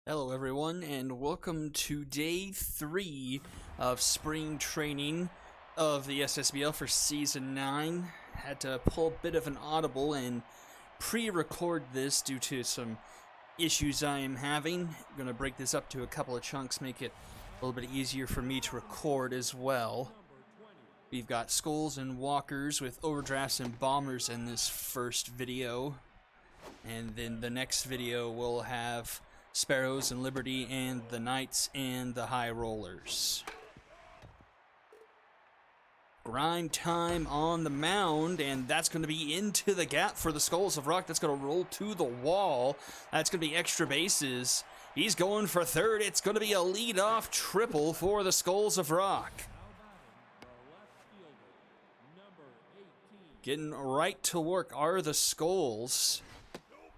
Hello everyone, and welcome to day 3 of spring training of the SSBL for Season 9. Had to pull a bit of an audible and pre-record this due to some issues I am having. I'm going to break this up to a couple of chunks, make it a little bit easier for me to record as well. We've got skulls and walkers with overdrafts and bombers in this first video. And then the next video will have Sparrows and Liberty and the Knights and the High Rollers. Grind time on the mound, and that's going to be into the gap for the Skulls of Rock. That's going to roll to the wall. That's going to be extra bases. He's going for third. It's going to be a leadoff triple for the Skulls of Rock. Getting right to work are the Skulls.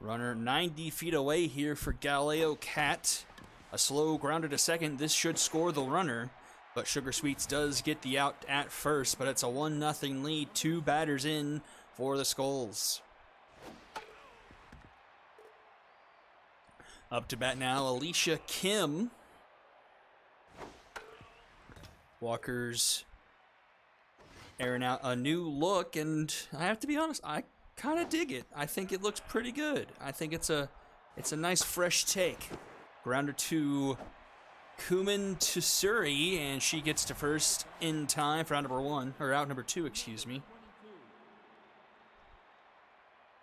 Runner 90 feet away here for Galileo Cat. A slow grounder to second. This should score the runner, but Sugar Sweets does get the out at first, but it's a 1-0 lead. 2 batters in for the Skulls. Up to bat now, Alicia Kim. Walker's airing out a new look, and I have to be honest, I kind of dig it. I think it looks pretty good. I think it's a nice fresh take. Grounder to Kuman Tsuri, and she gets to first in time for out number 2, excuse me.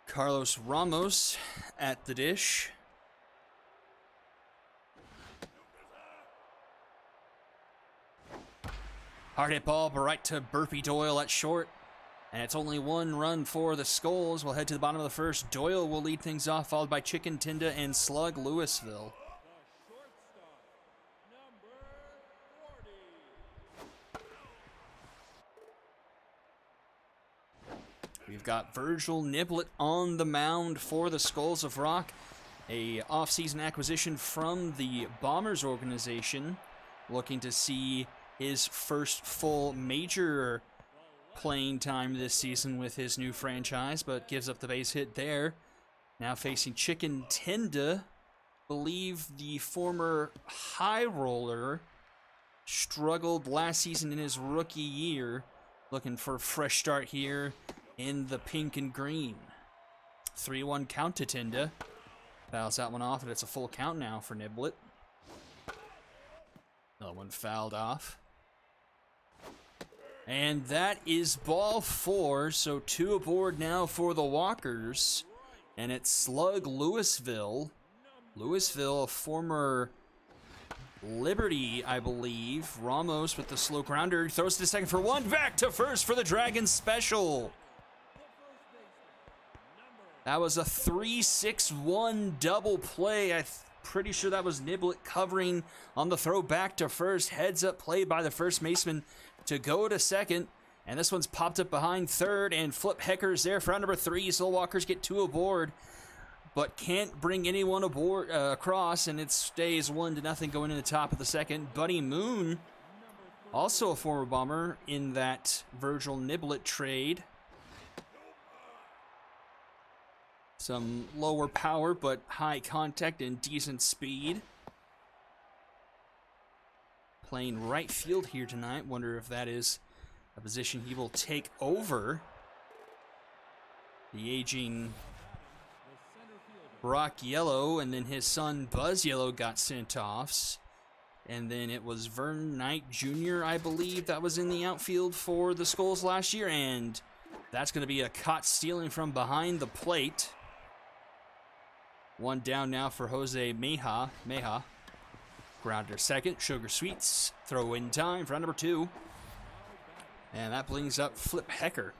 Carlos Ramos at the dish. Hard hit ball, but right to Burpee Doyle at short. And it's only 1 run for the Skulls. We'll head to the bottom of the first. Doyle will lead things off, followed by Chicken Tinda and Slug Louisville. We've got Virgil Niblet on the mound for the Skulls of Rock, a off-season acquisition from the Bombers organization, looking to see his first full major playing time this season with his new franchise, but gives up the base hit there. Now facing Chicken Tinda, believe the former high roller struggled last season in his rookie year, looking for a fresh start here in the pink and green. 3-1 count to Tinda. Fouls that one off, and it's a full count now for Niblet. Another one fouled off. And that is ball 4, so 2 aboard now for the Walkers. And it's Slug Louisville. Louisville, a former Liberty, I believe. Ramos with the slow grounder. Throws to second for 1. Back to first for the Dragons special. That was a 3-6-1 double play. I'm pretty sure that was Niblet covering on the throw back to first. Heads up play by the first baseman to go to second, and this one's popped up behind third, and Flip Hecker's there for out number 3. So Walkers get 2 aboard, but can't bring anyone aboard across, and it stays 1-0 going in the top of the second. Buddy Moon, also a former Bomber in that Virgil Niblet trade. Some lower power, but high contact and decent speed. Playing right field here tonight. Wonder if that is a position he will take over. The aging Brock Yellow, and then his son Buzz Yellow got sent off. And then it was Vern Knight Jr., I believe, that was in the outfield for the Skulls last year. And that's going to be a caught stealing from behind the plate. 1 down now for Jose Meja. Grounder second. Sugar Sweets. Throw in time for number 2. And that brings up Flip Hecker.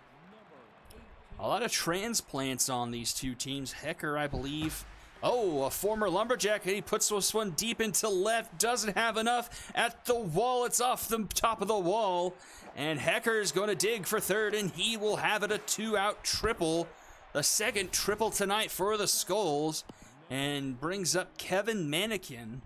A lot of transplants on these two teams. Hecker, I believe. Oh, a former Lumberjack. He puts this one deep into left. Doesn't have enough at the wall. It's off the top of the wall. And Hecker's going to dig for third, and he will have it a 2-out triple. The second triple tonight for the Skulls. And brings up Kevin Mannequin.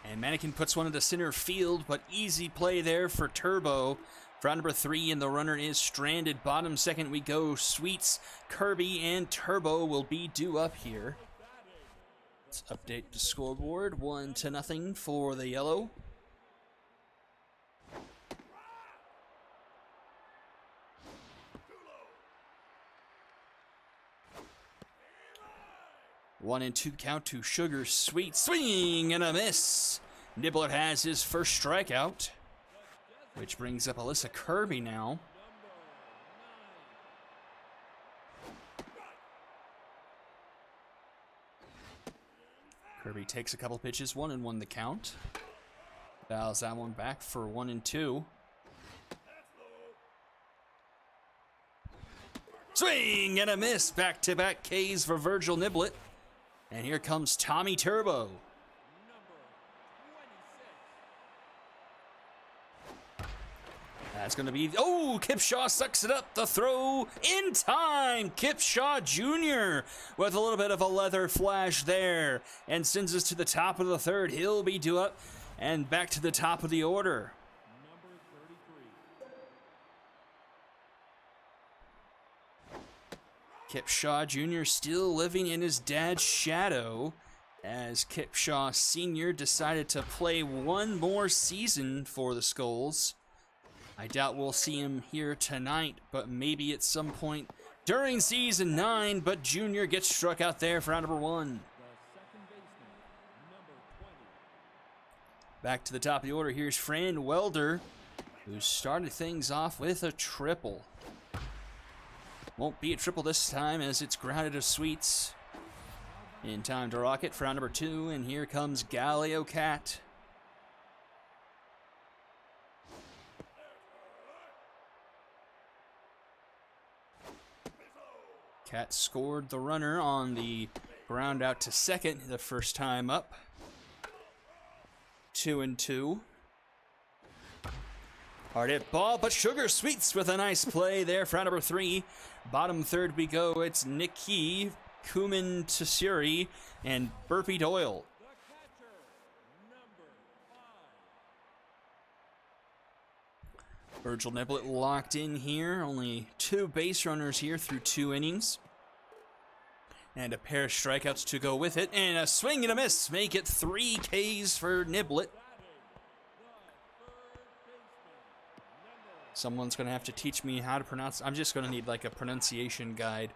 And And Mannequin puts one into center field, but easy play there for Turbo. For round number 3, and the runner is stranded. Bottom second we go. Sweets, Kirby, and Turbo will be due up here. Let's update the scoreboard. 1-0 for the yellow. One and two count to Sugar Sweet. Swing and a miss. Niblett has his first strikeout, which brings up Alyssa Kirby now. Kirby takes a couple pitches, 1-1 the count. Dials that one back for 1-2. Swing and a miss. Back-to-back Ks for Virgil Niblett. And here comes Tommy Turbo. That's going to be, oh, Kipshaw sucks it up. The throw in time. Kipshaw Jr. with a little bit of a leather flash there and sends us to the top of the third. He'll be due up and back to the top of the order. Kipshaw Jr. still living in his dad's shadow as Kipshaw Sr. decided to play one more season for the Skulls. I doubt we'll see him here tonight, but maybe at some point during season 9, but Junior gets struck out there for round number 1. Back to the top of the order, here's Fran Welder, who started things off with a triple. Won't be a triple this time as it's grounded to Sweets. In time to rock it for round number 2, and here comes Galileo Cat. Cat scored the runner on the ground out to second the first time up. 2-2. Hard hit ball, but Sugar Sweets with a nice play there for round number 3. Bottom third we go. It's Nikki, Kuman Tsuri, and Burpee Doyle. Virgil Niblett locked in here. Only 2 base runners here through 2 innings. And a pair of strikeouts to go with it. And a swing and a miss. Make it 3 Ks for Niblett. Someone's going to have to teach me how to pronounce. I'm just going to need like a pronunciation guide,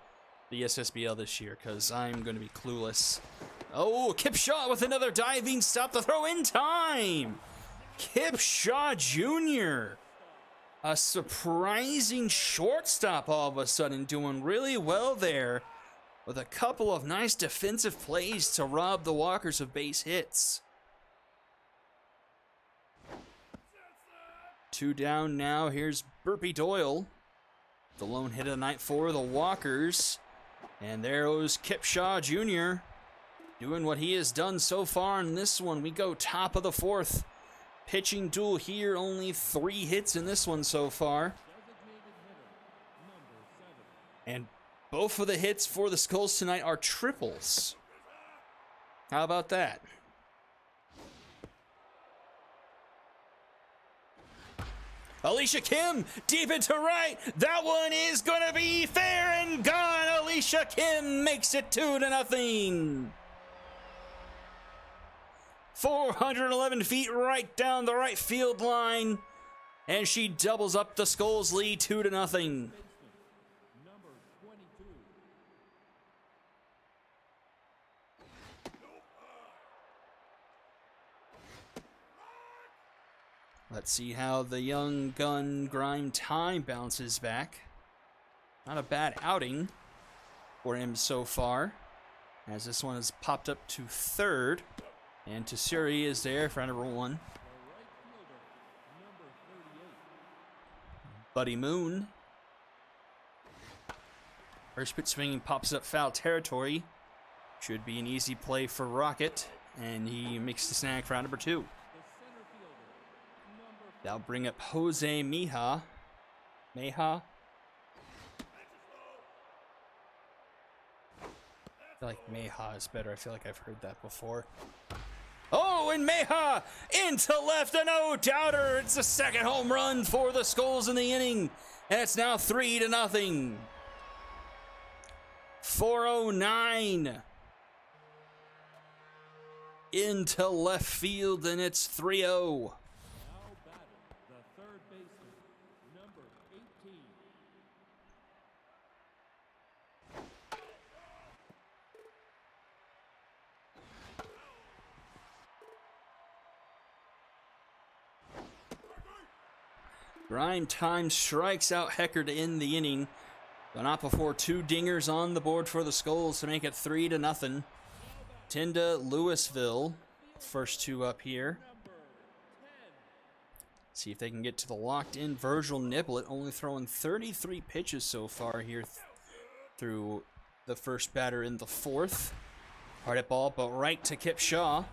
the SSBL this year, because I'm going to be clueless. Oh, Kipshaw with another diving stop. The throw in time. Kipshaw Jr. A surprising shortstop all of a sudden, doing really well there with a couple of nice defensive plays to rob the Walkers of base hits. 2 down now. Here's Burpee Doyle, the lone hit of the night for the Walkers. And there goes Kipshaw Jr. doing what he has done so far in this one. We go top of the 4th. Pitching duel here, only 3 hits in this one so far. And both of the hits for the Skulls tonight are triples. How about that? Alicia Kim, deep into right. That one is going to be fair and gone. Alicia Kim makes it 2-0. 411 feet right down the right field line. And she doubles up the Skulls lead 2-0. Let's see how the young gun Grime Time bounces back. Not a bad outing for him so far, as this one has popped up to 3rd. And Tsuri is there for number 1. Buddy Moon. First pitch swinging pops up foul territory. Should be an easy play for Rocket. And he makes the snag for round number 2. That'll bring up Jose Mija. I feel like Meja is better. I feel like I've heard that before. Oh, and Meha into left, a no-doubter. It's the second home run for the Skulls in the inning, and it's now 3-0. 409 into left field, and it's 3-0. Grind time strikes out Hecker to end the inning, but not before two dingers on the board for the Skulls to make it 3-0. Tinda, Louisville, first two up here. See if they can get to the locked-in Virgil Niblett, only throwing 33 pitches so far here through the first batter in the fourth. Hard at ball, but right to Kip Shaw.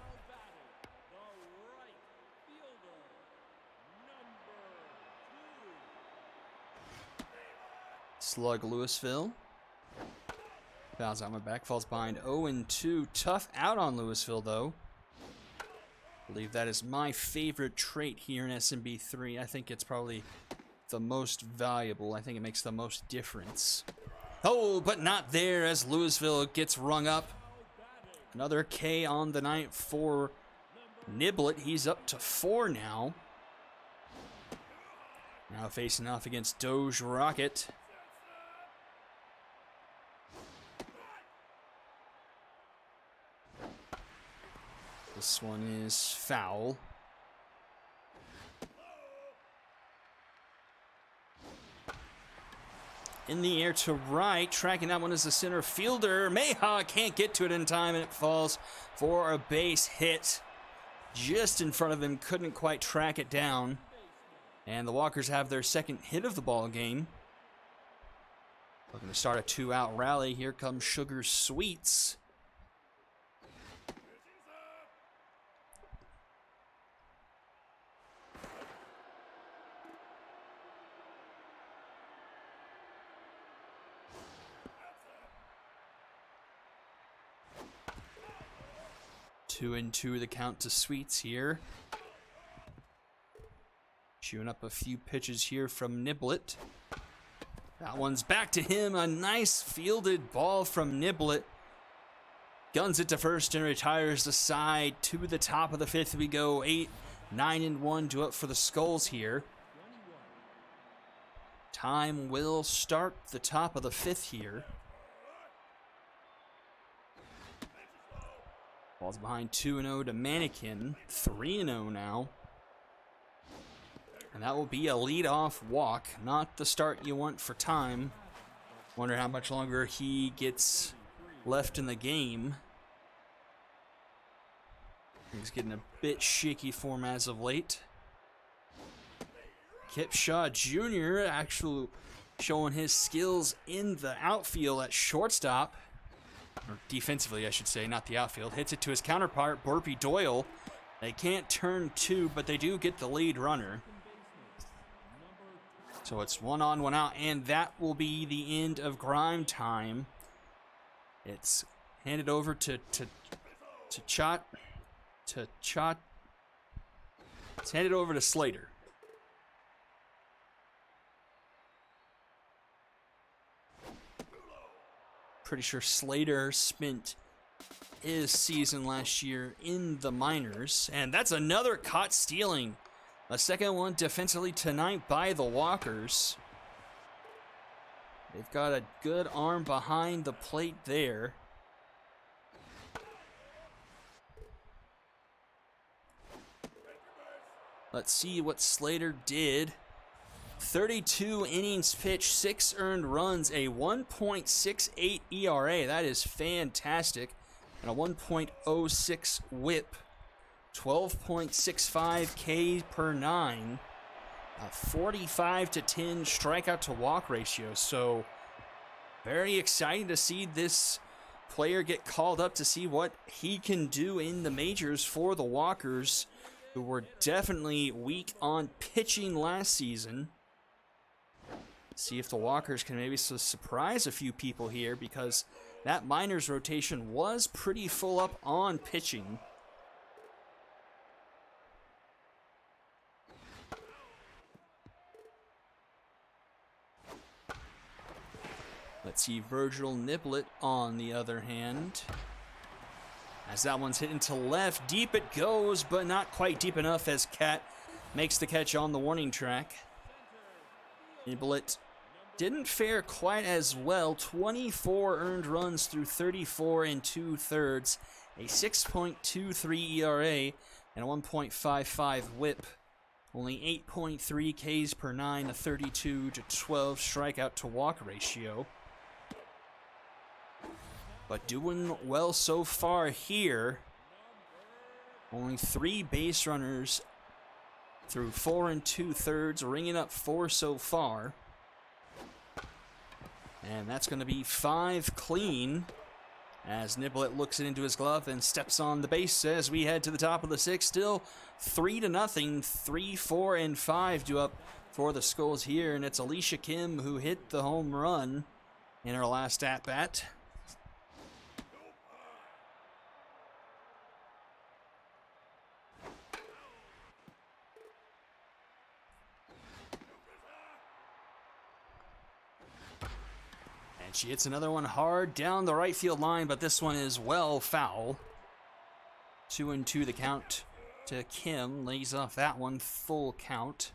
Slug Louisville. Fouls out my back, falls behind 0-2. Tough out on Louisville, though. I believe that is my favorite trait here in SMB3. I think it's probably the most valuable. I think it makes the most difference. Oh, but not there as Louisville gets rung up. Another K on the night for Niblett. He's up to 4 now. Now facing off against Doge Rocket. This one is foul. In the air to right, tracking that one is the center fielder. Meha can't get to it in time, and it falls for a base hit. Just in front of him, couldn't quite track it down. And the Walkers have their second hit of the ball game. Looking to start a 2-out rally. Here comes Sugar Sweets. Two and two the count to Sweets here. Chewing up a few pitches here from Niblett. That one's back to him. A nice fielded ball from Niblett. Guns it to first and retires the side. To the top of the fifth we go. 8, 9, and 1 do up for the Skulls here. Time will start the top of the fifth here. Ball's behind 2-0 to Mannequin. 3-0 now. And that will be a lead-off walk. Not the start you want for Time. Wonder how much longer he gets left in the game. He's getting a bit shaky form as of late. Kip Shaw Jr. actually showing his skills in the outfield at shortstop. Or defensively, I should say, not the outfield. Hits it to his counterpart, Burpee Doyle. They can't turn two, but they do get the lead runner. So it's 1 on, 1 out, and that will be the end of Grime Time. It's handed over to Chot. It's handed over to Slater. Pretty sure Slater spent his season last year in the minors. And that's another caught stealing. A second one defensively tonight by the Walkers. They've got a good arm behind the plate there. Let's see what Slater did. 32 innings pitched, 6 earned runs, a 1.68 ERA. That is fantastic. And a 1.06 whip. 12.65 K per 9. A 45-10 strikeout to walk ratio. So very exciting to see this player get called up to see what he can do in the majors for the Walkers, who were definitely weak on pitching last season. See if the Walkers can maybe surprise a few people here, because that minors rotation was pretty full up on pitching. Let's see Virgil Niblet on the other hand. As that one's hit into left, deep it goes, but not quite deep enough as Cat makes the catch on the warning track. Niblet didn't fare quite as well. 24 earned runs through 34 and 2/3, a 6.23 ERA, and a 1.55 whip. Only 8.3 Ks per 9, a 32-12 strikeout to walk ratio. But doing well so far here. Only 3 base runners through 4 and 2/3, ringing up 4 so far. And that's going to be 5 clean as Niblet looks it into his glove and steps on the base as we head to the top of the 6th. Still 3-0, 3, 4, and 5 due up for the Skulls here. And it's Alicia Kim who hit the home run in her last at-bat. And she hits another one hard down the right field line, but this one is well foul. 2-2 the count to Kim. Lays off that one, full count.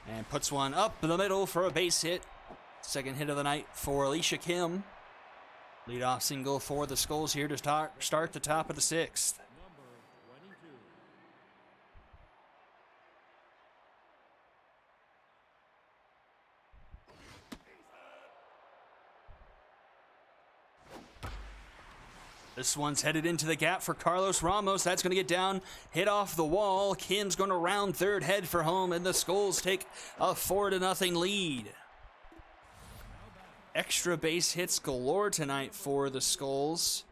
And puts one up the middle for a base hit. Second hit of the night for Alicia Kim. Leadoff single for the Skulls here to start the top of the 6th. This one's headed into the gap for Carlos Ramos. That's going to get down, hit off the wall. Kim's going to round third, head for home, and the Skulls take a 4-0 lead. Extra base hits galore tonight for the Skulls.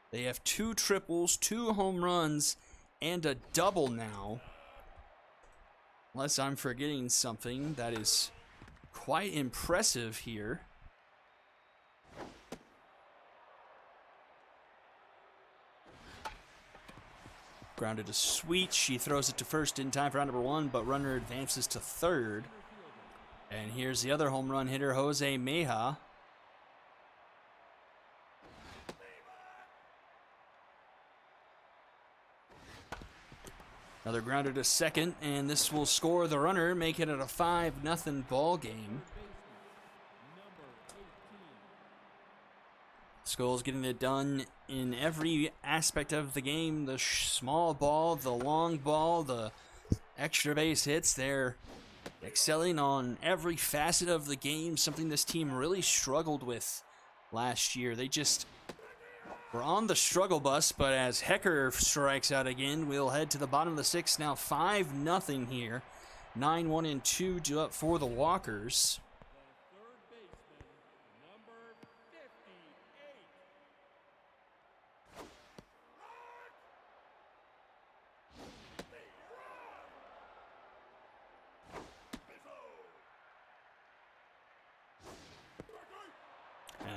They have 2 triples, 2 home runs, and a double now. Unless I'm forgetting something, that is quite impressive here. Grounded to Sweet. She throws it to first in time for round number 1, but runner advances to third. And here's the other home run hitter, Jose Meja. Another grounder to second, and this will score the runner, make it a 5-0 ball game. Skulls getting it done in every aspect of the game. The small ball, the long ball, the extra base hits. They're excelling on every facet of the game, something this team really struggled with last year. They just were on the struggle bus, but as Hecker strikes out again, we'll head to the bottom of the 6th. Now 5-0 here. 9-1 and 2 due up for the Walkers.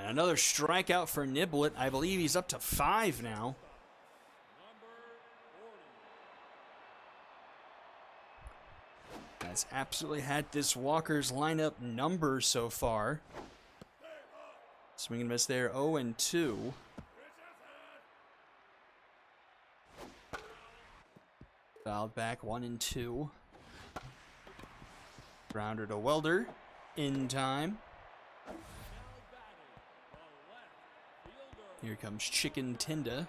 Another strikeout for Niblet. I believe he's up to 5 now. Has absolutely had this Walker's lineup numbers so far. Swing and miss there, 0-2. Fouled back, 1-2. Grounder to Welder in time. Here comes Chicken Tinda.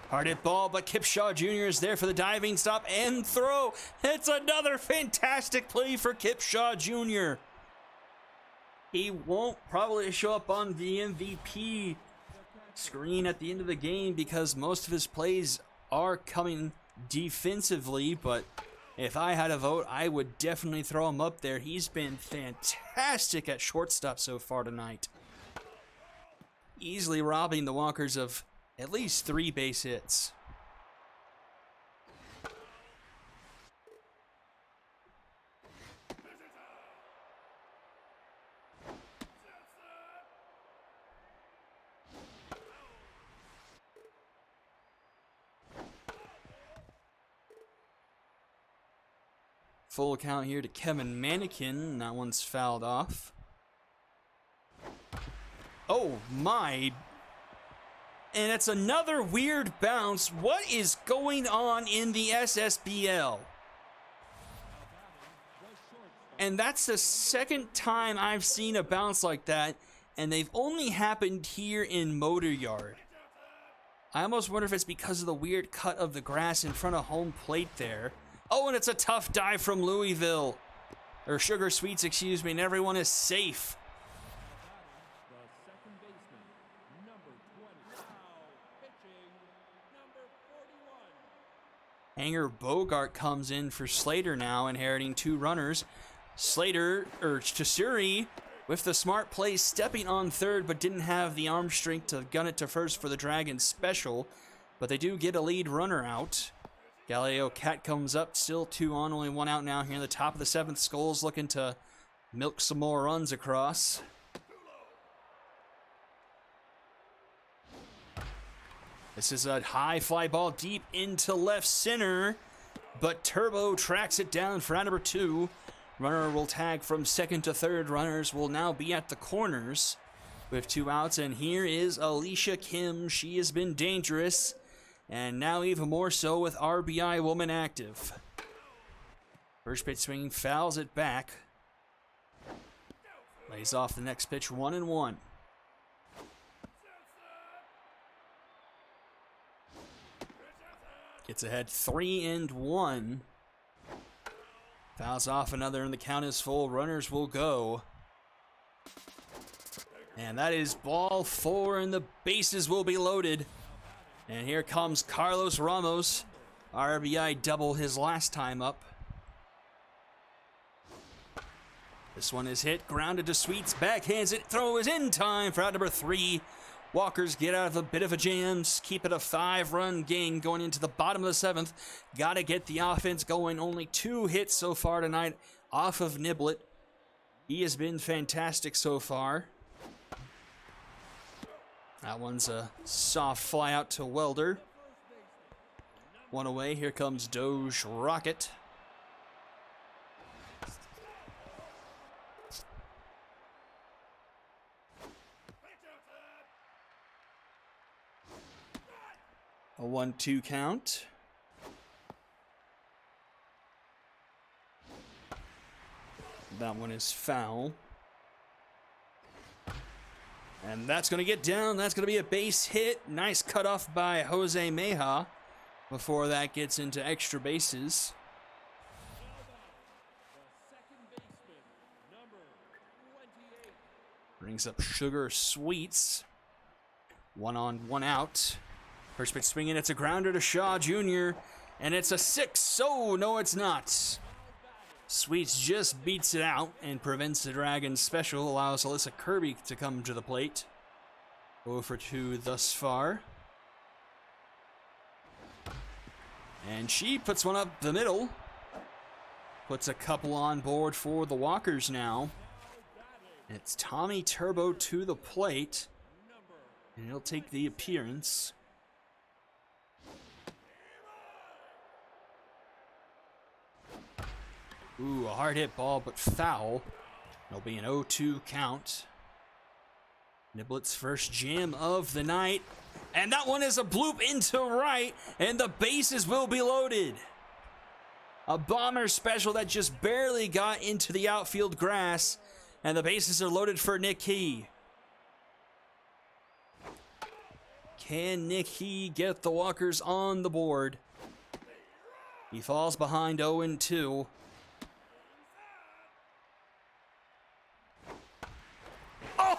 Hard hit ball, but Kipshaw Jr. is there for the diving stop and throw. It's another fantastic play for Kipshaw Jr. He won't probably show up on the MVP screen at the end of the game because most of his plays are coming defensively, but if I had a vote, I would definitely throw him up there. He's been fantastic at shortstop so far tonight. Easily robbing the Walkers of at least 3 base hits. Full count here to Kevin Mannequin. That one's fouled off. Oh my. And it's another weird bounce. What is going on in the SSBL? And that's the second time I've seen a bounce like that, and they've only happened here in Motor Yard. I almost wonder if it's because of the weird cut of the grass in front of home plate there. Oh, and it's a tough dive from Louisville. Or Sugar Sweets, excuse me, and everyone is safe. Hanger Bogart comes in for Slater now, inheriting 2 runners. Slater, or Chasuri, with the smart play, stepping on third, but didn't have the arm strength to gun it to first for the Dragons special. But they do get a lead runner out. Galileo Cat comes up, still 2 on, only 1 out now here in the top of the 7th. Skulls looking to milk some more runs across. This is a high fly ball deep into left center, but Turbo tracks it down for out number 2. Runner will tag from second to third. Runners will now be at the corners with 2 outs, and here is Alicia Kim. She has been dangerous, and now even more so with RBI woman active. First pitch swinging, fouls it back. Lays off the next pitch, 1-1. Gets ahead 3-1. Fouls off another, and the count is full. Runners will go. And that is ball 4, and the bases will be loaded. And here comes Carlos Ramos. RBI double his last time up. This one is hit, grounded to Sweets, backhands it, throw is in time for out number 3. Walkers get out of a bit of a jam, keep it a 5-run game going into the bottom of the 7th. Gotta get the offense going. Only 2 hits so far tonight off of Niblet. He has been fantastic so far. That one's a soft fly out to Welder. 1 away, here comes Doge Rocket. A 1-2 count. That one is foul. And that's going to get down. That's going to be a base hit. Nice cutoff by Jose Meja before that gets into extra bases. Brings up Sugar Sweets. 1 on, 1 out. First pitch swinging, it's a grounder to Shaw Jr., and it's a 6. Oh, no, it's not. Sweets just beats it out and prevents the Dragons special, allows Alyssa Kirby to come to the plate. 0 for 2 thus far. And she puts one up the middle. Puts a couple on board for the Walkers now. It's Tommy Turbo to the plate, and he'll take the appearance. Ooh, a hard hit ball, but foul. It'll be an 0-2 count. Niblet's first jam of the night. And that one is a bloop into right, and the bases will be loaded. A bomber special that just barely got into the outfield grass, and the bases are loaded for Nick Key. Can Nick Key get the Walkers on the board? He falls behind 0-2.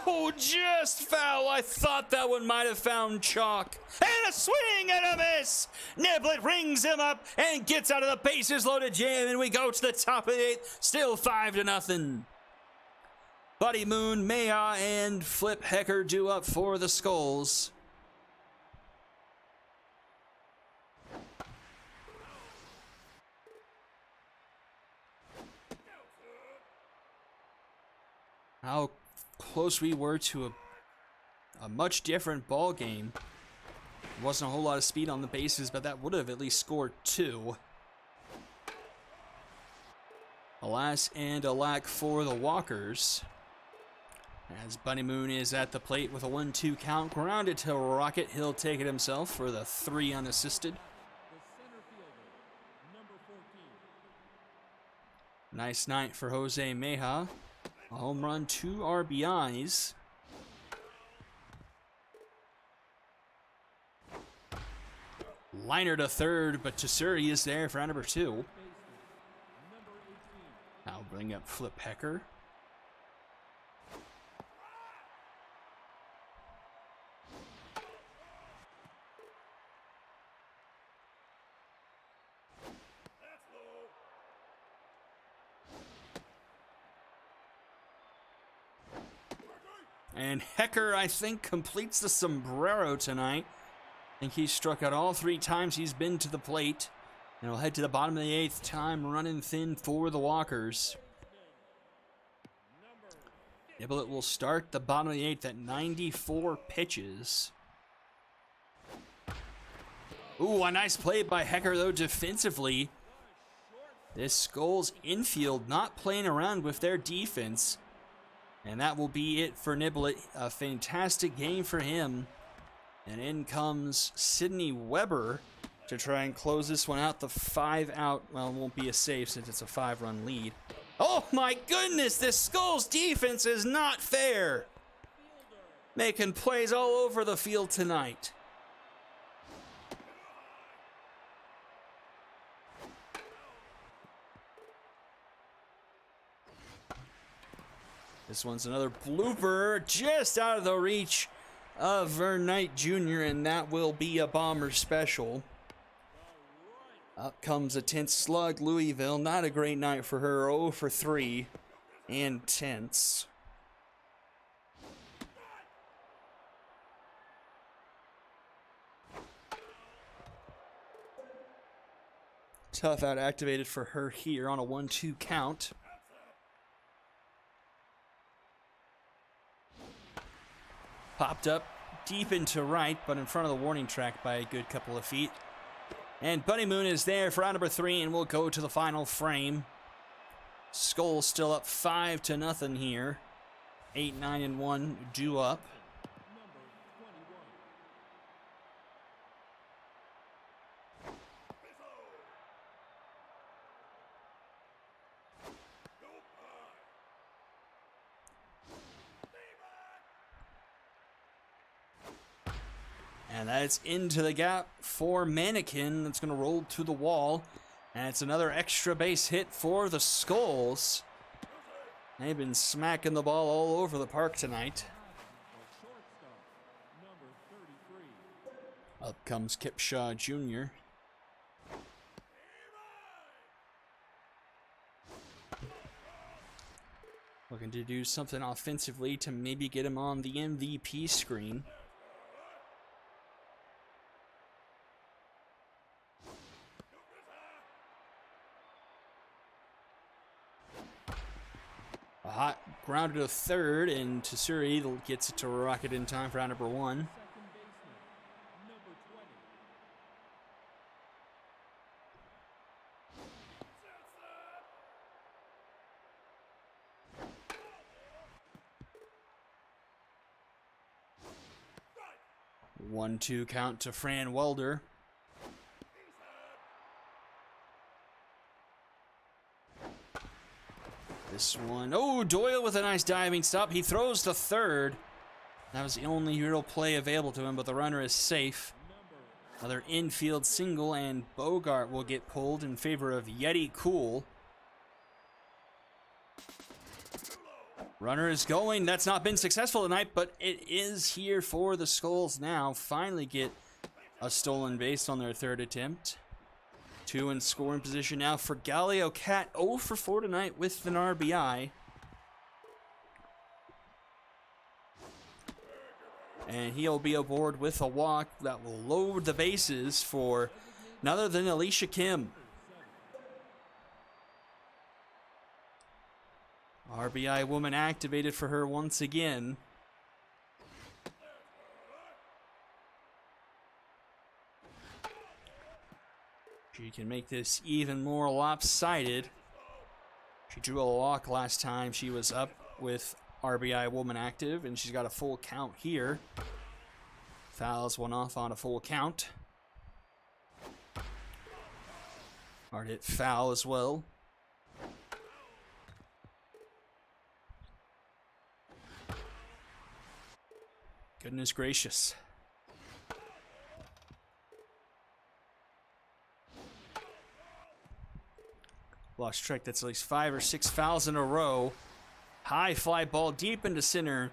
Oh, just foul. I thought that one might have found chalk. And a swing and a miss. Niblet rings him up and gets out of the bases loaded jam, and we go to the top of the 8th. Still 5-0. Buddy Moon, Maya, and Flip Hecker due up for the Skulls. How close we were to a much different ball game. Wasn't a whole lot of speed on the bases, but that would have at least scored 2. Alas and alack for the Walkers. As Bunny Moon is at the plate with a 1-2 count, grounded to Rocket. He'll take it himself for the 3 unassisted. Nice night for Jose Meja. A home run, 2 RBIs. Liner to third, but Tsuri is there for out number 2. Now bring up Flip Hecker. And Hecker, I think, completes the sombrero tonight. I think he struck out all 3 times he's been to the plate. And we'll head to the bottom of the 8th, time running thin for the Walkers. Niblett will start the bottom of the 8th at 94 pitches. Ooh, a nice play by Hecker, though, defensively. This Skulls infield not playing around with their defense. And that will be it for Niblett. A fantastic game for him. And in comes Sidney Weber to try and close this one out. The 5 out, well, it won't be a save since it's a 5-run lead. Oh my goodness, this Skulls defense is not fair. Making plays all over the field tonight. This one's another blooper, just out of the reach of Vern Knight Jr., and that will be a Bomber special. Up comes a tense slug, Louisville. Not a great night for her, 0 for 3, and tense. Tough out activated for her here on a 1-2 count. Popped up deep into right, but in front of the warning track by a good couple of feet. And Bunny Moon is there for out number 3, and we'll go to the final frame. Skulls still up 5-0 here. 8, 9, and 1 due up. And that's into the gap for Mannequin. That's going to roll to the wall. And it's another extra base hit for the Skulls. They've been smacking the ball all over the park tonight. Up comes Kipshaw Jr. Looking to do something offensively to maybe get him on the MVP screen. A hot grounded to third, and Tsuri gets it to Rocket in time for out number 1. One, 2 count to Fran Welder. This one, oh, Doyle with a nice diving stop. He throws to third. That was the only real play available to him, but the runner is safe. Another infield single, and Bogart will get pulled in favor of Yeti Cool. Runner is going. That's not been successful tonight, but it is here for the Skulls now. Finally get a stolen base on their 3rd attempt. 2 in scoring position now for Galileo Cat. 0 for 4 tonight with an RBI. And he'll be aboard with a walk that will load the bases for none other than Alicia Kim. RBI woman activated for her once again. She can make this even more lopsided. She drew a walk last time she was up with RBI Woman Active, and she's got a full count here. Fouls one off on a full count. Hard hit foul as well. Goodness gracious. Lost track. That's at least 5 or 6 fouls in a row. High fly ball deep into center.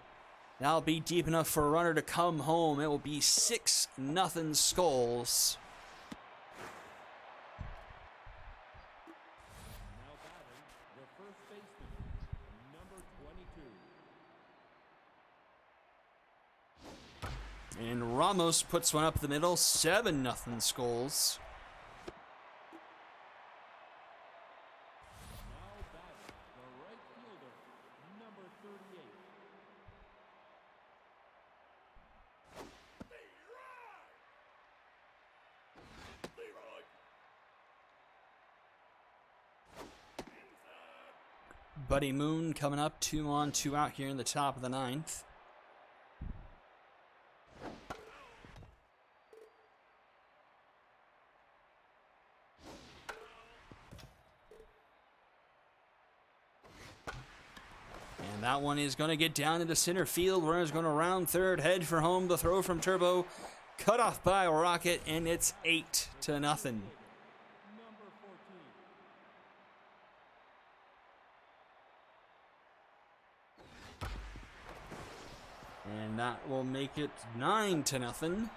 That'll be deep enough for a runner to come home. It will be 6-0 Skulls. Now batting, the first baseman, number 22. And Ramos puts one up the middle. 7-0 Skulls. Now batting, the right fielder, number 38. Buddy Moon coming up, 2 on, 2 out here in the top of the 9th. And that one is going to get down into center field. Runner's going to round third, head for home. The throw from Turbo, cut off by Rocket, and it's 8-0. Number 14. And that will make it 9-0. Now batting,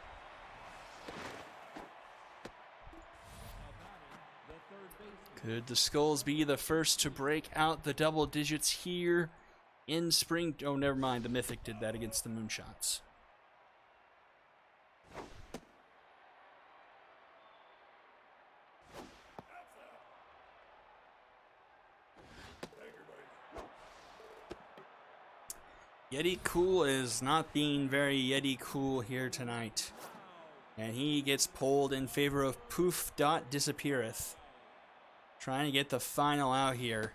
the third baseman. Could the Skulls be the first to break out the double digits here in spring? Oh, never mind. The Mythic did that against the Moonshots. Yeti Cool is not being very Yeti Cool here tonight. And he gets pulled in favor of Poof Dot Disappeareth. Trying to get the final out here.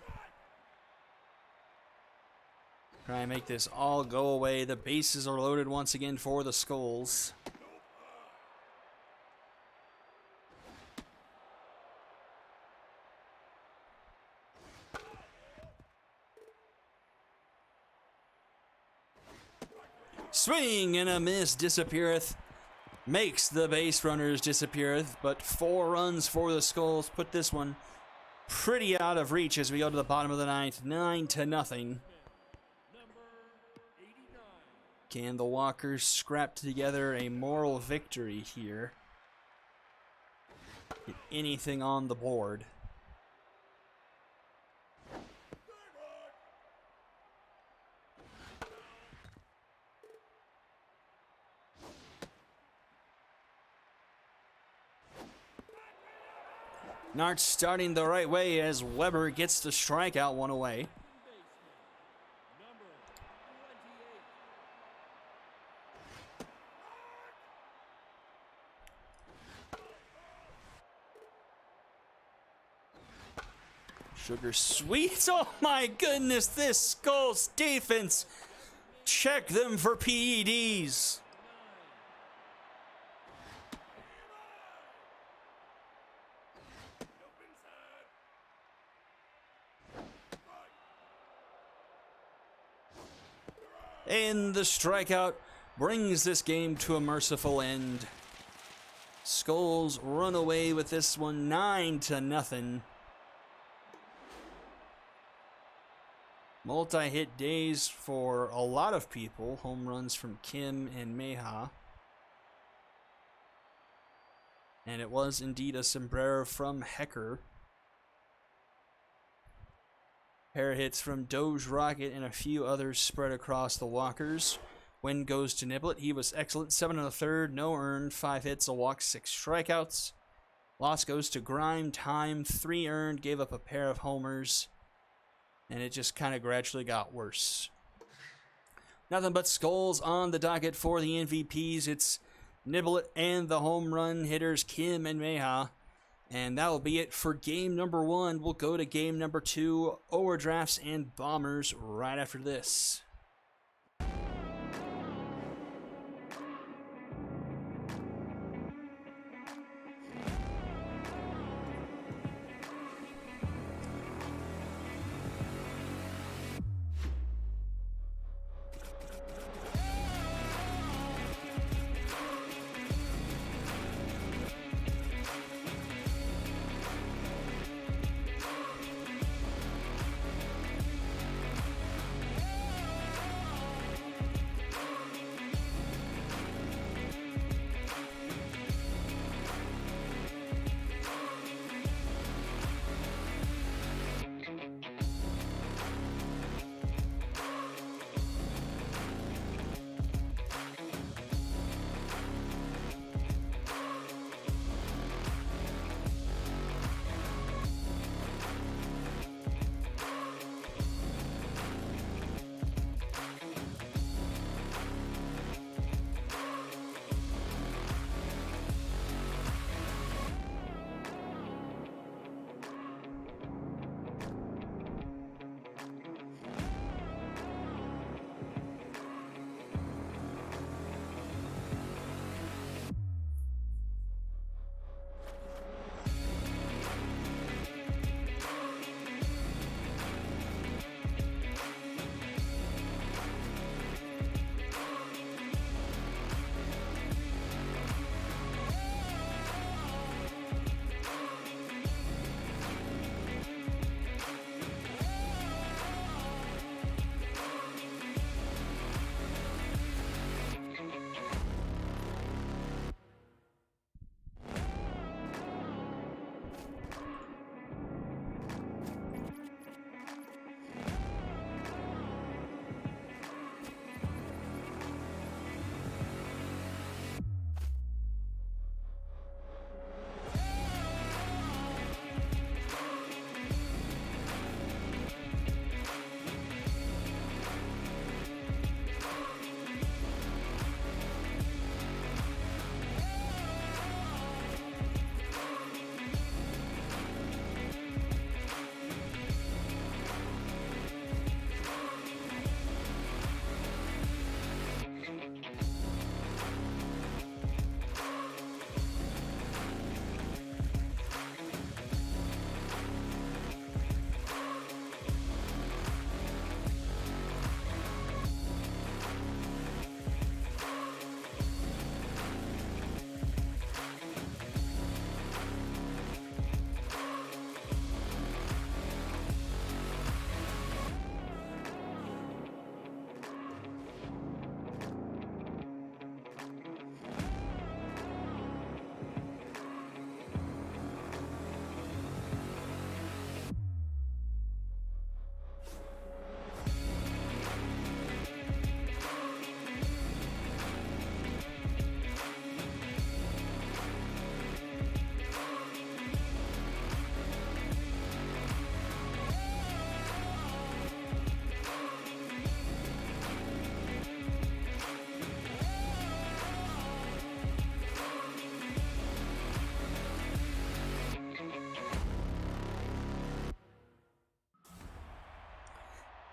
Try and make this all go away. The bases are loaded once again for the Skulls. Swing and a miss. Disappeareth. Makes the base runners disappeareth, but 4 runs for the Skulls. Put this one pretty out of reach as we go to the bottom of the 9th. 9-0. Number 89. Can the Walkers scrap together a moral victory here? Get anything on the board? Nart starting the right way as Weber gets the strikeout, one away. Number 28. Sugar Sweet. Oh my goodness, this Skulls defense. Check them for PEDs. And the strikeout brings this game to a merciful end. Skulls run away with this one 9-0. Multi-hit days for a lot of people. Home runs from Kim and Meha. And it was indeed a sombrero from Hecker. Pair hits from Doge Rocket and a few others spread across the Walkers. Win goes to Niblet. He was excellent. 7 1/3, no earned, 5 hits, a walk, 6 strikeouts. Loss goes to Grime. Time, 3 earned, gave up a pair of homers. And it just kind of gradually got worse. Nothing but Skulls on the docket for the MVPs. It's Niblet and the home run hitters Kim and Meha. And that will be it for game number 1. We'll go to game number 2, Overdrafts and Bombers, right after this.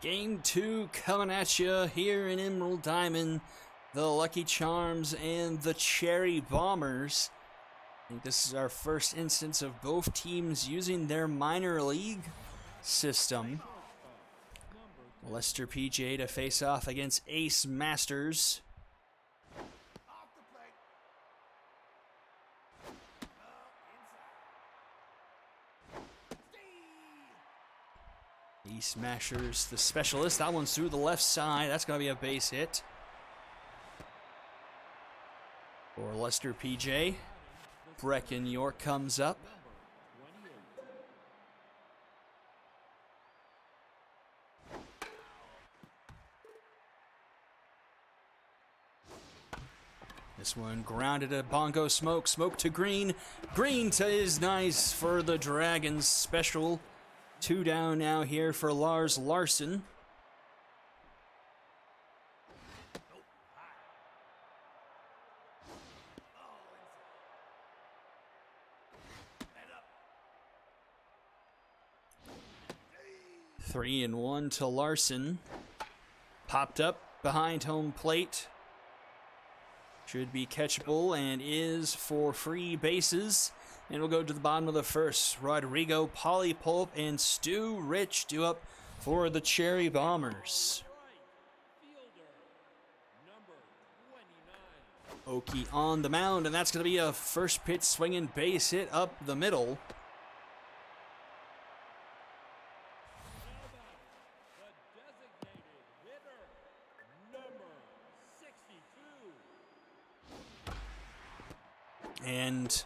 Game 2 coming at you here in Emerald Diamond. The Lucky Charms and the Cherry Bombers. I think this is our first instance of both teams using their minor league system. Lester PJ to face off against Ace Masters. Ace Masters, the specialist. That one's through the left side. That's going to be a base hit for Lester PJ. Brecken York comes up. This one grounded to Bongo Smoke. Smoke to Green. Green to is nice for the Dragons special. 2 down now here for Lars Larson. 3-1 to Larson. Popped up behind home plate. Should be catchable and is for free bases. And we'll go to the bottom of the first. Rodrigo, Polypulp, and Stu Rich due up for the Cherry Bombers. Oki on the mound, and that's going to be a first pitch swinging base hit up the middle. And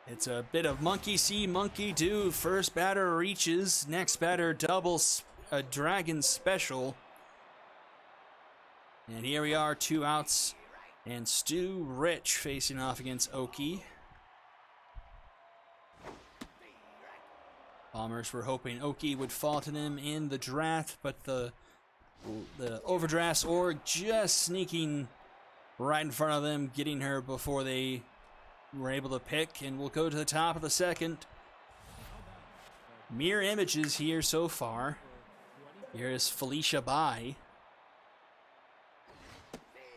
it's a bit of monkey see, monkey do. First batter reaches, next batter doubles a dragon special. And here we are, 2 outs. And Stu Rich facing off against Oki. Bombers were hoping Oki would fall to them in the draft, but the overdraft org just sneaking right in front of them, getting her before they were able to pick. And we'll go to the top of the second. Mirror images here so far. Here's Felicia Bai.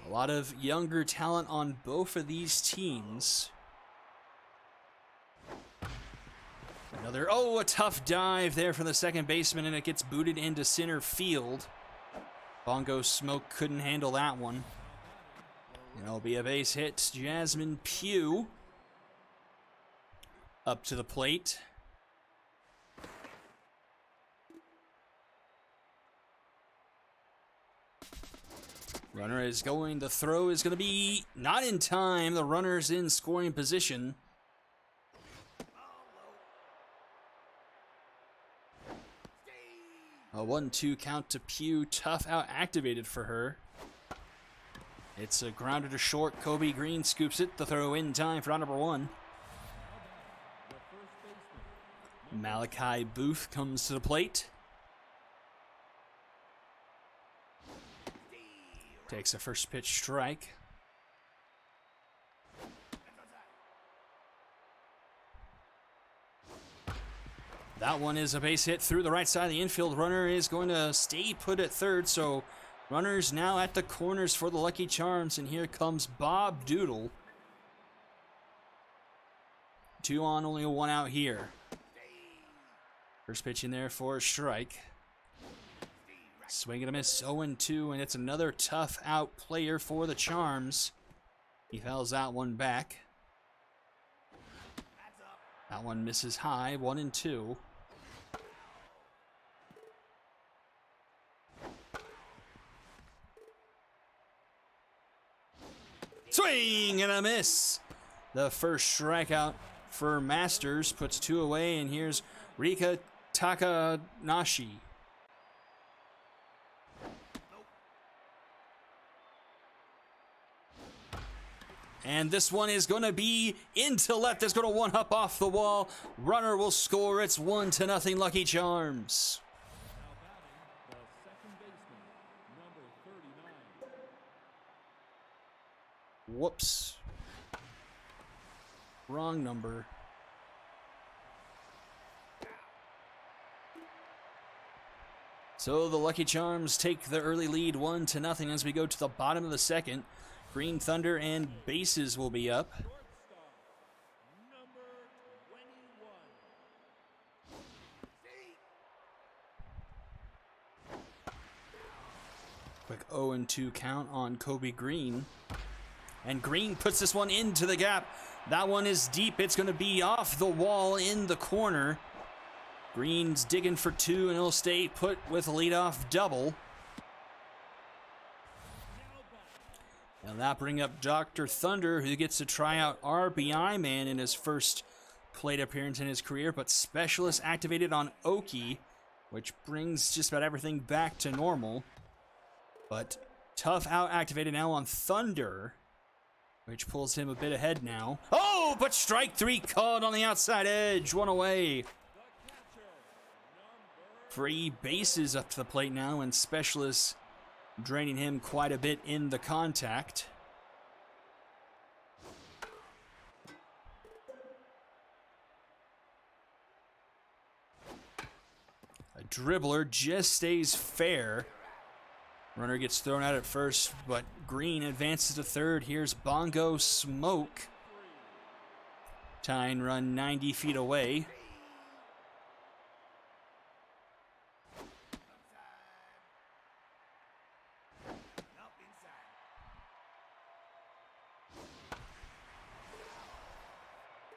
A lot of younger talent on both of these teams. A tough dive there from the second baseman, and it gets booted into center field. Bongo Smoke couldn't handle that one. And it'll be a base hit. Jasmine Pugh up to the plate. Runner is going, the throw is going to be not in time. The runner's in scoring position. A 1-2 count to Pugh. Tough out activated for her. It's a grounder to short. Kobe Green scoops it. The throw in time for out number 1. Malachi Booth comes to the plate. Takes a first pitch strike. That one is a base hit through the right side of the infield. Runner is going to stay put at third, so runners now at the corners for the Lucky Charms, and here comes Bob Doodle. 2 on, only a 1 out here. First pitch in there for a strike. Swing and a miss, 0-2, and it's another tough out player for the Charms. He fouls that one back. That one misses high, 1-2. Swing and a miss. The first strikeout for Masters puts 2 away, and here's Rika Takanashi. And this one is going to be into left. It's going to one-up off the wall. Runner will score. It's 1-0 Lucky Charms. Whoops. Wrong number. So the Lucky Charms take the early lead 1-0 as we go to the bottom of the second. Green Thunder and bases will be up. Quick 0-2 count on Kobe Green. And Green puts this one into the gap. That one is deep. It's going to be off the wall in the corner. Green's digging for 2, and he'll stay put with a leadoff double. And that bring up Dr. Thunder, who gets to try out RBI Man in his first plate appearance in his career, but Specialist activated on Oki, which brings just about everything back to normal. But Tough out activated now on Thunder, which pulls him a bit ahead now. Oh, but strike 3 called on the outside edge, 1 away. Free bases up to the plate now, and Specialist draining him quite a bit in the contact. A dribbler just stays fair. Runner gets thrown out at first, but Green advances to third. Here's Bongo Smoke. Tying run 90 feet away.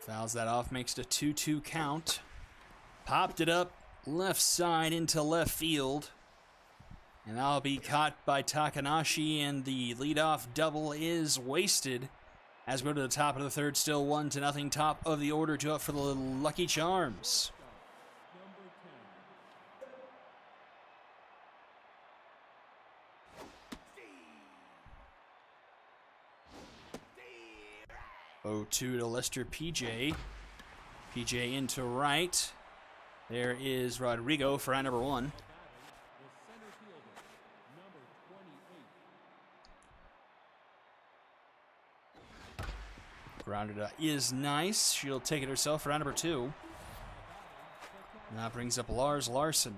Fouls that off, makes it a 2-2 count. Popped it up left side into left field. And that'll be caught by Takanashi, and the leadoff double is wasted. As we go to the top of the third, still 1-0, top of the order, to up for the Lucky Charms. Number 10. 0-2 to Lester PJ. PJ into right. There is Rodrigo for out number 1. Grounded up is nice. She'll take it herself for round number 2. And that brings up Lars Larson.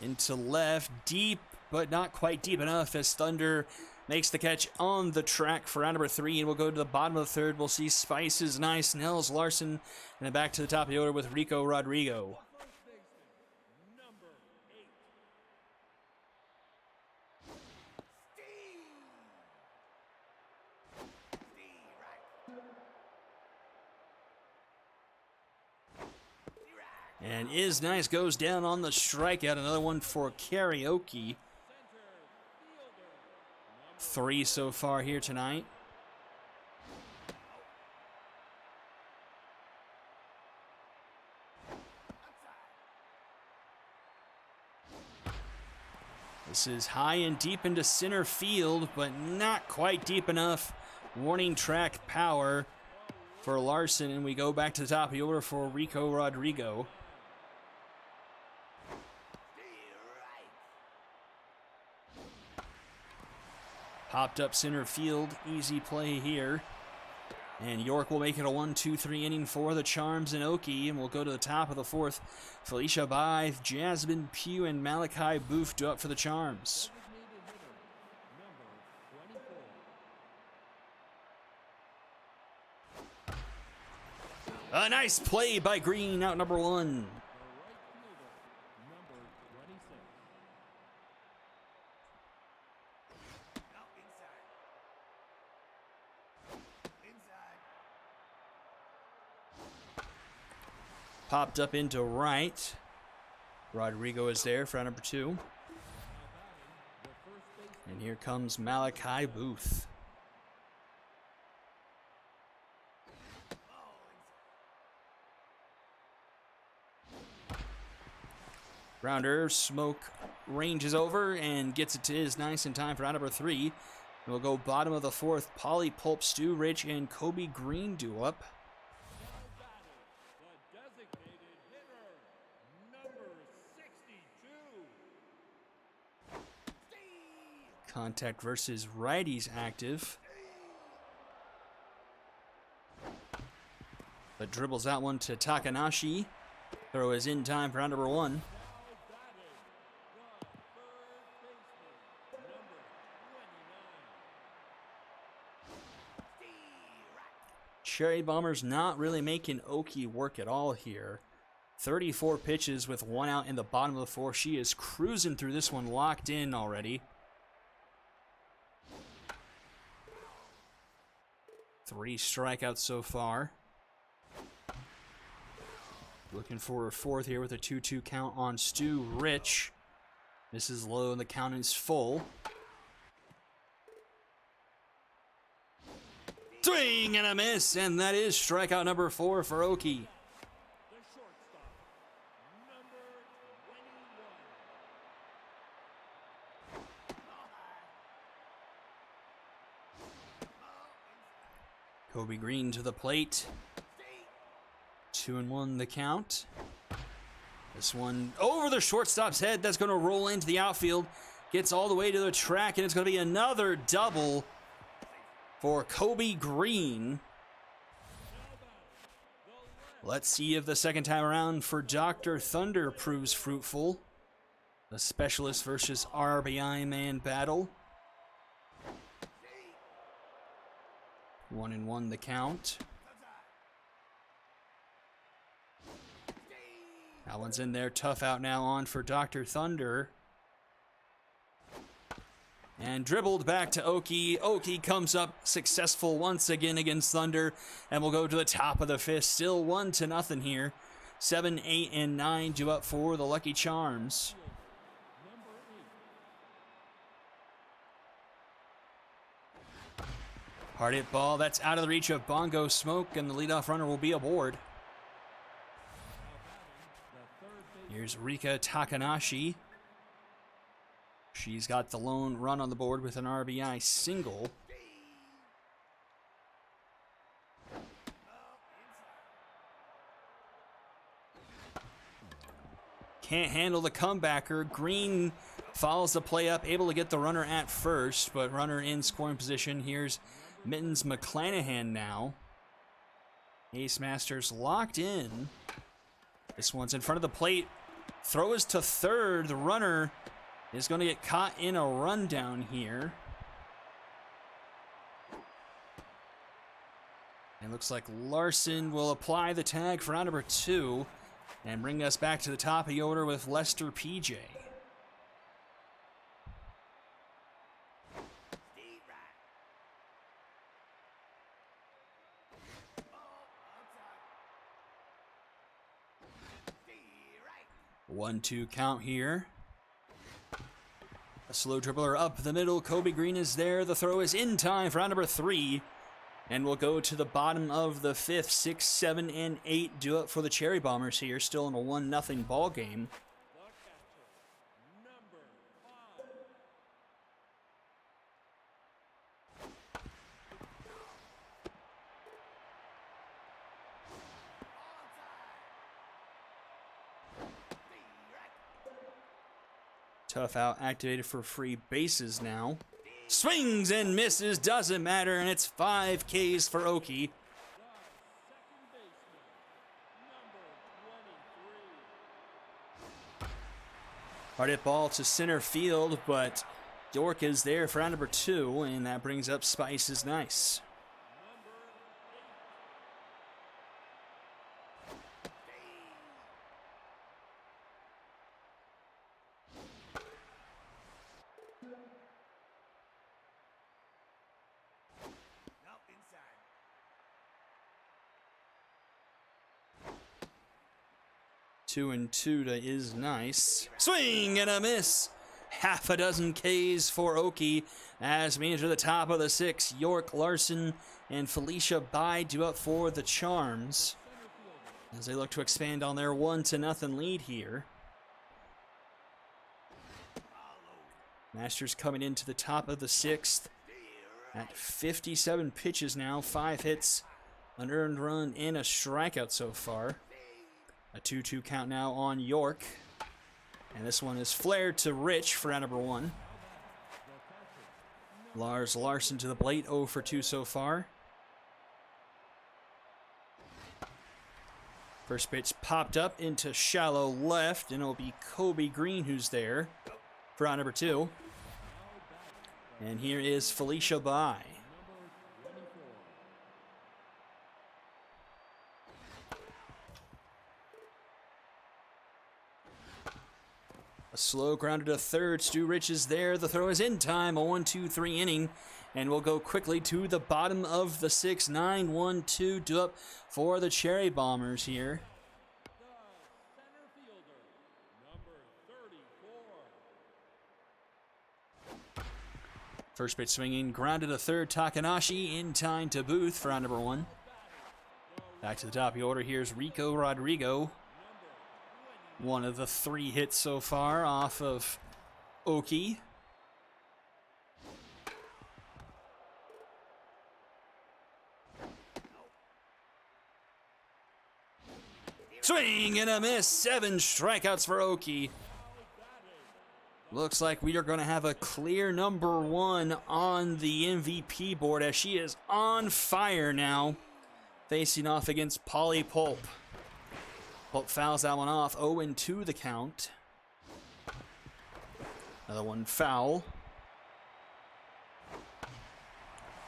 Into left, deep, but not quite deep enough, as Thunder makes the catch on the track for round number 3, and we'll go to the bottom of the third. We'll see Spices nice, Nels Larson, and then back to the top of the order with Rico Rodrigo. And Is Nice goes down on the strikeout. Another one for Karaoke. 3 so far here tonight. This is high and deep into center field, but not quite deep enough. Warning track power for Larson, and we go back to the top of the order for Rico Rodrigo. Popped up center field, easy play here. And York will make it a 1-2-3 inning for the Charms and Oki, and we'll go to the top of the fourth. Felicia Bythe, Jasmine Pugh, and Malachi Booth do up for the Charms. A nice play by Green, out number 1. Popped up into right. Rodrigo is there for number 2. And here comes Malachi Booth. Grounder, Smoke ranges over and gets it to Is Nice in time for round number 3. And we'll go bottom of the fourth. Polly Pulp, Stu Rich, and Kobe Green do up. Contact versus righties active. But dribbles that one to Takanashi. Throw is in time for round number 1. Cherry Bombers not really making Oki work at all here. 34 pitches with 1 out in the bottom of the 4th. She is cruising through this one, locked in already. 3 strikeouts so far. Looking for a 4th here with a 2-2 count on Stu Rich. This is low and the count is full. Swing and a miss, and that is strikeout number 4 for Oki. Kobe Green to the plate. 2-1 the count. This one over the shortstop's head. That's going to roll into the outfield. Gets all the way to the track, and it's going to be another double for Kobe Green. Let's see if the second time around for Dr. Thunder proves fruitful. The specialist versus RBI man battle. 1-1 the count. That one's in there. Tough out now on for Dr. Thunder. And dribbled back to Oki. Oki comes up successful once again against Thunder. And we'll go to the top of the fifth. Still 1-0 here. 7, 8, and 9 due up for the Lucky Charms. Hard hit ball. That's out of the reach of Bongo Smoke. And the leadoff runner will be aboard. Here's Rika Takanashi. She's got the lone run on the board with an RBI single. Can't handle the comebacker. Green follows the play up, able to get the runner at first, but runner in scoring position. Here's Mittens McClanahan now. Ace Masters locked in. This one's in front of the plate. Throw is to third. The runner is going to get caught in a rundown here. And it looks like Larson will apply the tag for out number 2 and bring us back to the top of the order with Lester PJ. One-two count here. A slow dribbler up the middle. Kobe Green is there. The throw is in time for round number 3. And we'll go to the bottom of the fifth. 6, 7, and 8 do it for the Cherry Bombers here. Still in a 1-0 ball game. Tough out activated for free bases now. Swings and misses, doesn't matter, and it's 5 Ks for Oki. Hard hit ball to center field, but York is there for round number 2, and that brings up Spice is nice. Two and 2 to is nice. Swing and a miss. Half a dozen Ks for Oki as we enter the top of the 6th. York, Larson, and Felicia Bai do up for the Charms as they look to expand on their 1-0 lead here. Masters coming into the top of the 6th at 57 pitches now. 5 hits, an earned run, and a strikeout so far. A 2-2 count now on York. And this one is flared to Rich for round number 1. Lars Larson to the plate, 0 for 2 so far. First pitch popped up into shallow left, and it'll be Kobe Green who's there for round number 2. And here is Felicia Bai. A slow grounded to third. Stu Rich is there. The throw is in time. A 1-2-3 inning. And we'll go quickly to the bottom of the 6th. 9-1-2 due up for the Cherry Bombers here. First pitch swinging. Grounded to third. Takanashi in time to Booth for round number 1. Back to the top of the order. Here's Rico Rodrigo. One of the 3 hits so far off of Oki. Swing and a miss. 7 strikeouts for Oki. Looks like we are going to have a clear number 1 on the MVP board as she is on fire now, facing off against Polly Pulp. Pulp fouls that one off. 0-2 the count. Another one foul.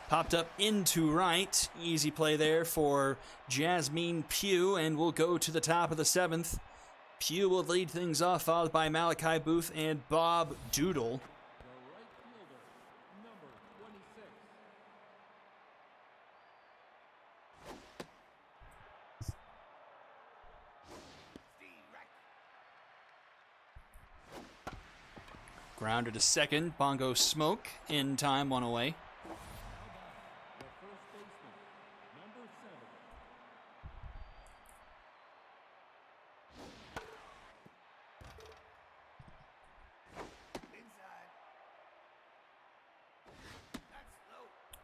Popped up into right. Easy play there for Jasmine Pugh, and we'll go to the top of the 7th. Pugh will lead things off, followed by Malachi Booth and Bob Doodle. The right fielder, number 26. Grounder to second. Bongo Smoke in time, 1 away. The first baseman, number 7.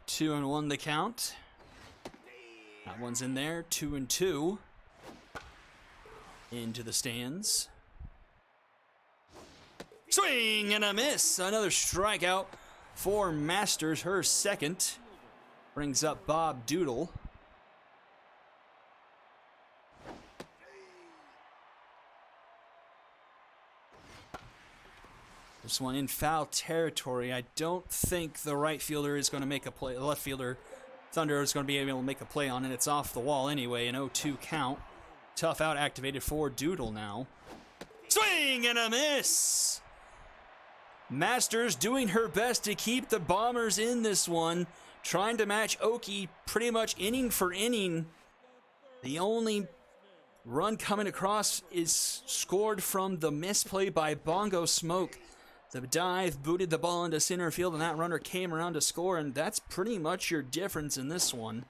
2-1 the count. That one's in there. 2-2. Into the stands. Swing and a miss. Another strikeout for Masters, her second. Brings up Bob Doodle. This one in foul territory. I don't think the right fielder is going to make a play. The left fielder, Thunder, is going to be able to make a play on it. It's off the wall anyway. An 0-2 count. Tough out activated for Doodle now. Swing and a miss. Masters doing her best to keep the Bombers in this one. Trying to match Oki pretty much inning for inning. The only run coming across is scored from the misplay by Bongo Smoke. The dive booted the ball into center field, and that runner came around to score, and that's pretty much your difference in this one.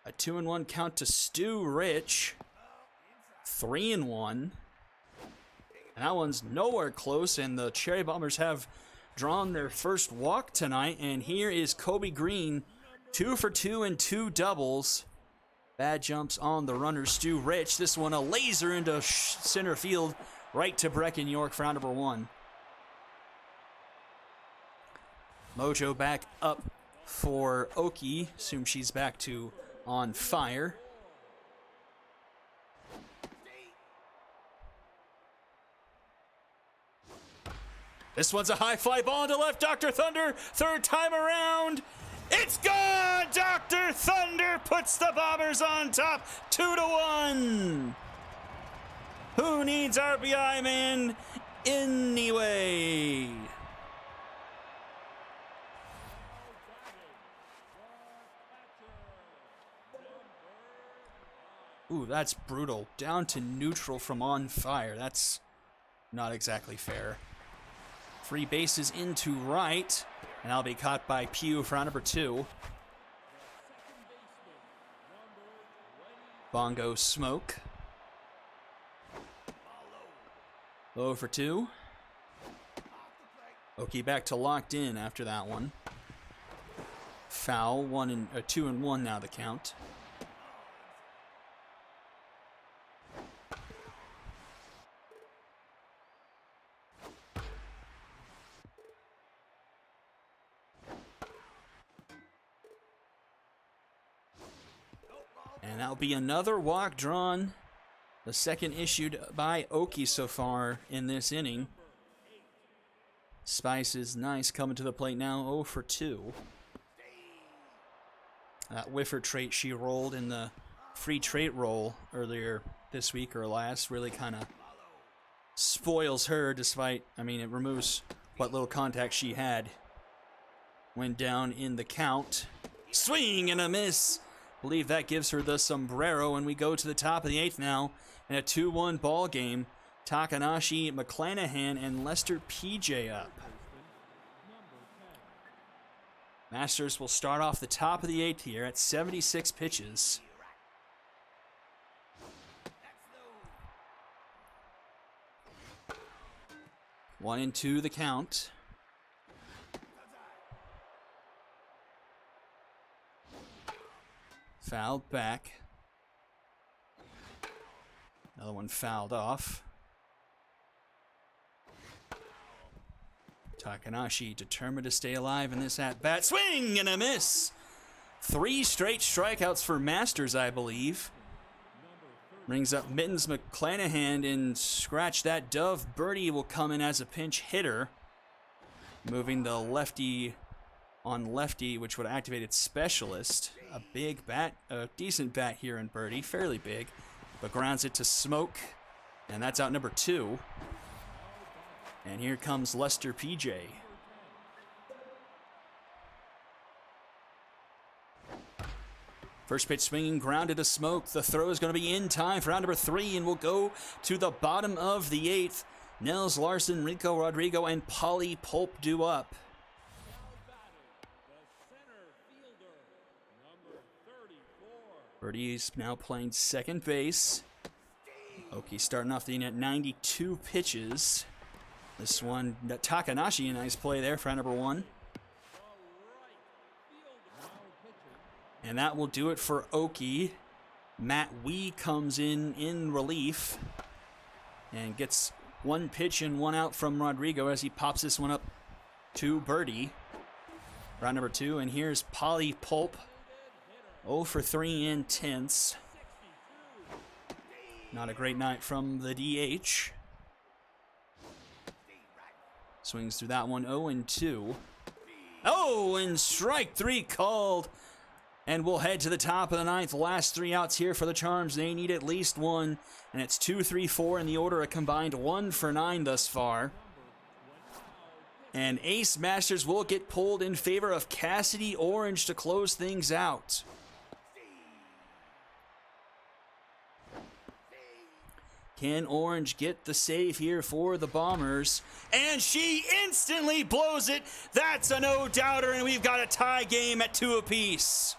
A 2-1 count to Stu Rich. 3-1. And that one's nowhere close, and the Cherry Bombers have drawn their first walk tonight, and here is Kobe Green, 2 for 2 and 2 doubles. Bad jumps on the runner, Stu Rich. This one a laser into center field, right to Brecken York for out number 1. Mojo back up for Oki. Assume she's back to on fire. This one's a high fly ball into left. Dr. Thunder, third time around. It's gone! Dr. Thunder puts the Bombers on top, 2-1. Who needs RBI, man? Anyway. Ooh, that's brutal. Down to neutral from on fire. That's not exactly fair. 3 bases into right, and I'll be caught by Pugh for out number 2. Bongo Smoke. 0 for 2. Oki back to locked in after that one. Foul, 2-1 now the count. And that'll be another walk drawn. The second issued by Oki so far in this inning. Spice is nice coming to the plate now, 0 for 2. That whiffer trait she rolled in the free trait roll earlier this week or last really kind of spoils her despite, it removes what little contact she had. Went down in the count. Swing and a miss. Believe that gives her the sombrero, and we go to the top of the 8th now in a 2-1 ball game. Takanashi, McClanahan, and Lester PJ up. Masters will start off the top of the 8th here at 76 pitches. One and 2 the count. Fouled back. Another one fouled off. Takanashi determined to stay alive in this at-bat. Swing and a miss! 3 straight strikeouts for Masters, I believe. Brings up Mittens McClanahan and scratch that Dove. Birdie will come in as a pinch hitter. Moving the lefty on lefty, which would activate its specialist. A big bat, a decent bat here in Birdie, fairly big, but grounds it to Smoke, and that's out number 2. And here comes Lester PJ. First pitch swinging, grounded to Smoke. The throw is going to be in time for round number 3, and we'll go to the bottom of the 8th. Nels Larson, Rico Rodrigo, and Polly Pulp due up. Birdie's now playing second base. Oki starting off the inning at 92 pitches. This one, Takanashi, a nice play there for round number 1. And that will do it for Oki. Matt Wee comes in relief and gets 1 pitch and 1 out from Rodrigo as he pops this one up to Birdie. Round number 2, and here's Polly Pulp. 0 for 3 in tenths. Not a great night from the DH. Swings through that one, 0 and 2. Oh, and strike 3 called. And we'll head to the top of the 9th. Last 3 outs here for the Charms. They need at least 1. And it's 2, 3, 4 in the order. A combined 1 for 9 thus far. And Ace Masters will get pulled in favor of Cassidy Orange to close things out. Can Orange get the save here for the Bombers? And she instantly blows it. That's a no-doubter, and we've got a tie game at 2 apiece.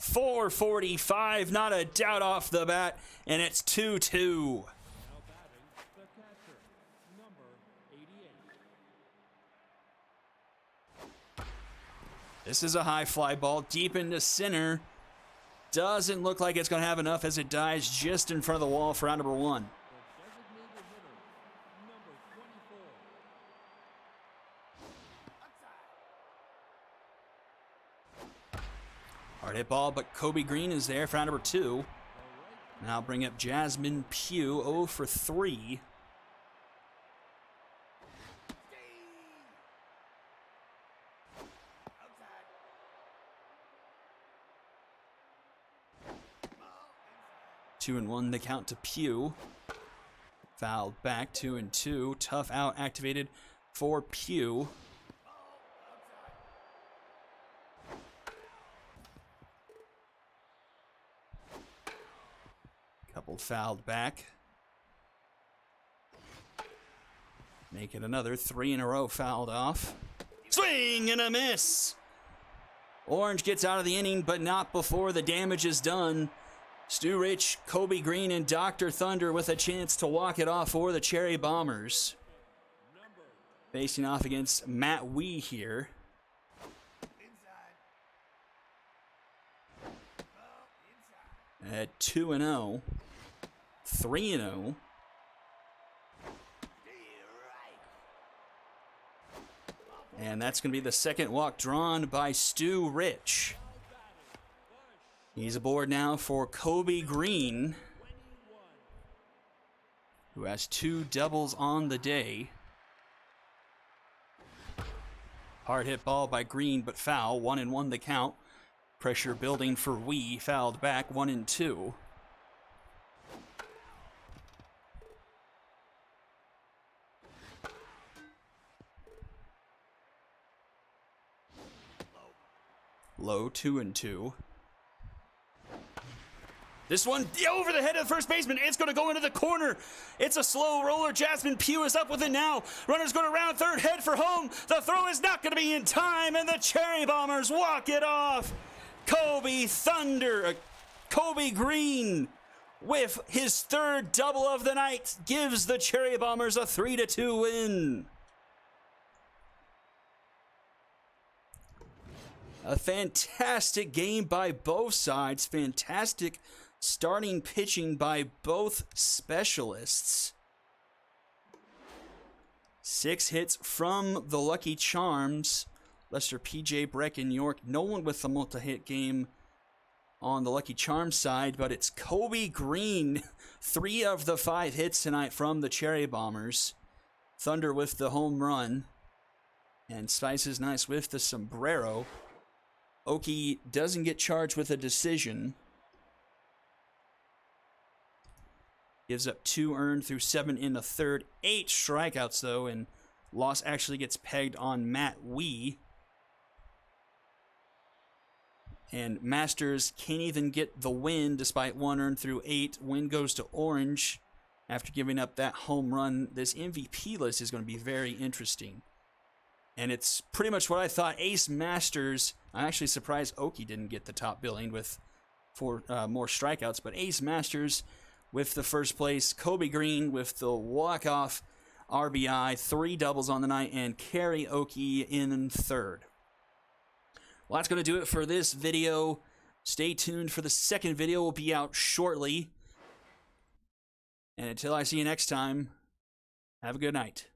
.445, not a doubt off the bat, and it's 2-2. This is a high fly ball deep into center. Doesn't look like it's going to have enough as it dies just in front of the wall for round number 1. Hard hit ball, but Kobe Green is there for round number 2. Now bring up Jasmine Pugh, 0 for 3. Two and 1, the count to Pugh. Fouled back, 2 and 2. Tough out activated for Pugh. Couple fouled back. Make it another 3 in a row fouled off. Swing and a miss. Orange gets out of the inning, but not before the damage is done. Stu Rich, Kobe Green, and Dr. Thunder with a chance to walk it off for the Cherry Bombers. Facing off against Matt Wee here. At 2-0. 3-0. And that's going to be the second walk drawn by Stu Rich. He's aboard now for Kobe Green, who has 2 doubles on the day. Hard hit ball by Green, but foul. 1 and 1 the count. Pressure building for Wee. Fouled back. 1 and 2. Low. 2 and 2. This one over the head of the first baseman. It's going to go into the corner. It's a slow roller. Jasmine Pugh is up with it now. Runner's going to round third, head for home. The throw is not going to be in time, and the Cherry Bombers walk it off. Kobe Green, with his 3rd double of the night, gives the Cherry Bombers a 3-2 win. A fantastic game by both sides. Fantastic starting pitching by both specialists. 6 hits from the Lucky Charms. Lester, PJ, Breck, and York. No one with the multi-hit game on the Lucky Charms side, but it's Kobe Green. 3 of the 5 hits tonight from the Cherry Bombers. Thunder with the home run. And Spice is nice with the sombrero. Oki doesn't get charged with a decision. Gives up 2 earned through 7 in the third. 8 strikeouts, though, and loss actually gets pegged on Matt Wee. And Masters can't even get the win despite 1 earned through 8. Win goes to Orange after giving up that home run. This MVP list is going to be very interesting. And it's pretty much what I thought. Ace Masters, I'm actually surprised Oki didn't get the top billing with 4 more strikeouts, but Ace Masters with the first place, Kobe Green with the walk-off RBI, 3 doubles on the night, and Karaoke in third. Well, that's going to do it for this video. Stay tuned for the second video. Will be out shortly. And until I see you next time, have a good night.